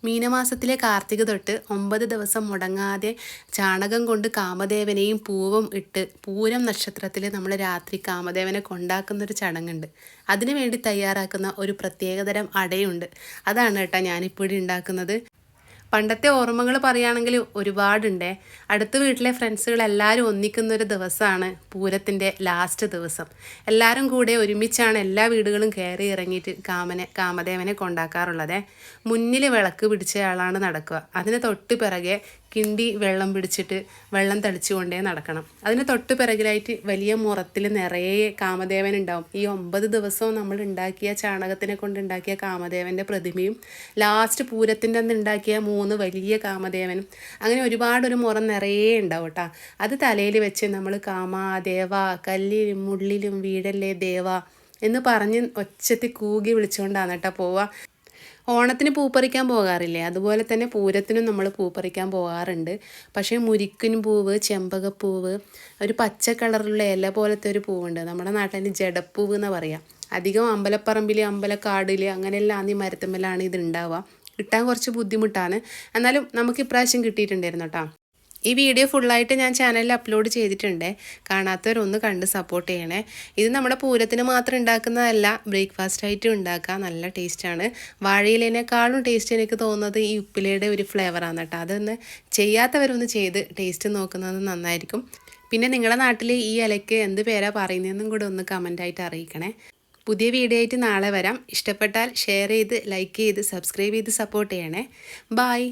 മീനമാസത്തിലെ കാർത്തിക തൊട്ട് 9 ദിവസം മുടങ്ങാതെ ചാണകം കൊണ്ട് കാമദേവനെയും പൂവും ഇട്ട് പൂരം നക്ഷത്രത്തിൽ നമ്മൾ രാത്രി കാമദേവനെ കൊണ്ടാക്കുന്നൊരു ചടങ്ങുണ്ട്. അതിനു വേണ്ടി തയ്യാറാക്കുന്ന ഒരു പ്രത്യേകതരം അടയുണ്ട്. അതാണ് കേട്ടോ ഞാനിപ്പോൾ ഉണ്ടാക്കുന്നത്. പണ്ടത്തെ ഓർമ്മകൾ പറയുകയാണെങ്കിൽ ഒരുപാടുണ്ടേ. അടുത്ത വീട്ടിലെ ഫ്രണ്ട്സുകളെല്ലാവരും ഒന്നിക്കുന്നൊരു ദിവസമാണ് പൂരത്തിൻ്റെ ലാസ്റ്റ് ദിവസം. എല്ലാവരും കൂടെ ഒരുമിച്ചാണ് എല്ലാ വീടുകളും കയറി ഇറങ്ങിയിട്ട് കാമദേവനെ കൊണ്ടാക്കാറുള്ളത്. മുന്നിൽ വിളക്ക് പിടിച്ചയാളാണ് നടക്കുക. അതിന് തൊട്ട് പിറകെ കിണ്ടി വെള്ളം പിടിച്ചിട്ട് വെള്ളം തളിച്ചുകൊണ്ടേ നടക്കണം. അതിന് തൊട്ട് പിറകിലായിട്ട് വലിയ മുറത്തിൽ നിറയെ കാമദേവൻ ഉണ്ടാവും. ഈ 9 ദിവസവും നമ്മൾ ഉണ്ടാക്കിയ ചാണകത്തിനെ കൊണ്ടുണ്ടാക്കിയ കാമദേവൻ്റെ പ്രതിമയും ലാസ്റ്റ് പൂരത്തിൻ്റെ അന്ന് ഉണ്ടാക്കിയ 3 വലിയ കാമദേവനും അങ്ങനെ ഒരുപാടൊരു മുറ നിറയെ ഉണ്ടാവും കേട്ടോ. അത് തലയിൽ വെച്ച് നമ്മൾ കാമാദേവ കല്ലിലും മുള്ളിലും വീഴല്ലേ ദേവ എന്ന് പറഞ്ഞ് ഒച്ചത്തിൽ കൂകി വിളിച്ചുകൊണ്ടാണ് കേട്ടോ പോവുക. ഓണത്തിന് പൂപ്പറിക്കാൻ പോകാറില്ലേ, അതുപോലെ തന്നെ പൂരത്തിനും നമ്മൾ പൂപ്പറിക്കാൻ പോകാറുണ്ട്. പക്ഷേ മുരിക്കിൻ പൂവ്, ചെമ്പകപ്പൂവ്, ഒരു പച്ച കളറിലുള്ള ഇല പോലത്തെ ഒരു പൂവുണ്ട്. നമ്മുടെ നാട്ടിൽ ജടപ്പൂവ് എന്ന് പറയാം. അധികം അമ്പലപ്പറമ്പിൽ, അമ്പലക്കാടിൽ അങ്ങനെയെല്ലാം ഈ മരത്തുമ്മലാണ് ഇത് ഉണ്ടാവുക. കിട്ടാൻ കുറച്ച് ബുദ്ധിമുട്ടാണ്. എന്നാലും നമുക്ക് ഇപ്രാവശ്യം കിട്ടിയിട്ടുണ്ടായിരുന്നു കേട്ടോ. ഈ വീഡിയോ ഫുള്ളായിട്ട് ഞാൻ ചാനലിൽ അപ്ലോഡ് ചെയ്തിട്ടുണ്ട്. കാണാത്തവരൊന്ന് കണ്ട് സപ്പോർട്ട് ചെയ്യണേ. ഇത് നമ്മുടെ പൂരത്തിന് മാത്രം ഉണ്ടാക്കുന്നതല്ല, ബ്രേക്ക്ഫാസ്റ്റ് ആയിട്ടും ഉണ്ടാക്കാം. നല്ല ടേസ്റ്റാണ്. വാഴയിലേനേക്കാളും ടേസ്റ്റ് എനിക്ക് തോന്നുന്നത് ഈ ഉപ്പിലയുടെ ഒരു ഫ്ലേവറാണ് കേട്ടോ. അതൊന്ന് ചെയ്യാത്തവരൊന്ന് ചെയ്ത് ടേസ്റ്റ് നോക്കുന്നത് നന്നായിരിക്കും. പിന്നെ നിങ്ങളുടെ നാട്ടിൽ ഈ ഇലയ്ക്ക് എന്ത് പേരാ പറയുന്നതെന്നും കൂടെ ഒന്ന് കമൻ്റായിട്ട് അറിയിക്കണേ. പുതിയ വീഡിയോ ആയിട്ട് നാളെ വരാം. ഇഷ്ടപ്പെട്ടാൽ ഷെയർ ചെയ്ത്, ലൈക്ക് ചെയ്ത്, സബ്സ്ക്രൈബ് ചെയ്ത് സപ്പോർട്ട് ചെയ്യണേ. ബായ്.